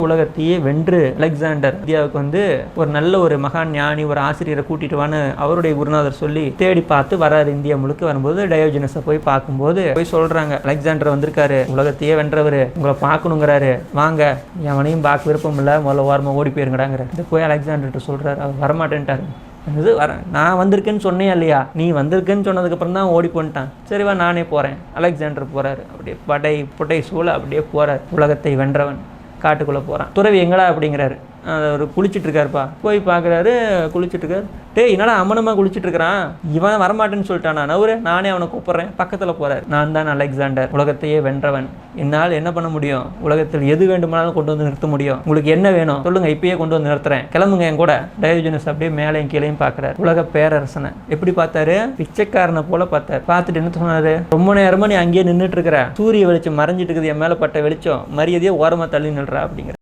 உலகத்தையே வென்று அலெக்சாண்டர் இந்தியாவுக்கு ஒரு நல்ல ஒரு மகான் ஞானி ஒரு ஆசிரியரை கூட்டிட்டு வான்னு அவருடைய குருநாதர் சொல்லி தேடி பார்த்து வராரு. இந்தியா முழுக்க வரும்போது டயோஜனஸை போய் பார்க்கும்போது போய் சொல்றாங்க, அலெக்சாண்டர் வந்திருக்காரு, உலகத்தையே வென்றவர், உங்களை பார்க்கணுங்கிறாரு, வாங்க. எவனையும் பார்க்க விருப்பம் இல்லை, முதல்ல ஓரமா ஓடி போயிருங்கடாங்கிற. இது போய் அலெக்சாண்டர்கிட்ட சொல்றாரு. அவர் வரமாட்டேன்ட்டாரு. நான் வந்திருக்கேன்னு சொன்னேன் இல்லையா, நீ வந்திருக்கேன்னு சொன்னதுக்கப்புறம் தான் ஓடி போன்ட்டான். சரிவா நானே போறேன். அலெக்சாண்டர் போறாரு. அப்படியே படை புட்டை சூழ அப்படியே போறார். உலகத்தை வென்றவன் காட்டுக்குள்ளே போகிறான். துறவி எங்கடா அப்படிங்கிறாரு. அவர் குளிச்சுட்டு இருக்காருப்பா. போய் பார்க்குறாரு, குளிச்சுட்டு இருக்காரு. டேய் என்னடா அம்மனமாக குளிச்சுட்டு இருக்கிறான், இவன் வரமாட்டேன்னு சொல்லிட்டான், நானே அவனை கூப்பிட்றேன். பக்கத்தில் போகிறார். நான் தான் அலெக்சாண்டர், உலகத்தையே வென்றவன். என்னால் என்ன பண்ண முடியும், உலகத்தில் எது வேண்டுமானாலும் கொண்டு வந்து நிறுத்த முடியும். உங்களுக்கு என்ன வேணும் சொல்லுங்க, இப்பயே கொண்டு வந்து நிறுத்துறேன், கிளம்புங்க என் கூட. டயோஜனஸ் அப்படியே மேலையும் கீழையும் பார்க்குறாரு. உலக பேரரசனை எப்படி பார்த்தாரு, பிச்சைக்காரனை போல பார்த்தாரு. பார்த்துட்டு என்ன சொன்னாரு, ரொம்ப நேரமா நீ அங்கேயே நின்றுட்டு இருக்கிற, சூரிய வெளிச்சம் மறைஞ்சிட்டு இருக்குது, என் மேலே பட்ட வெளிச்சம், மரியாதையே ஓரமாக தள்ளி நில்றா அப்படிங்கிற.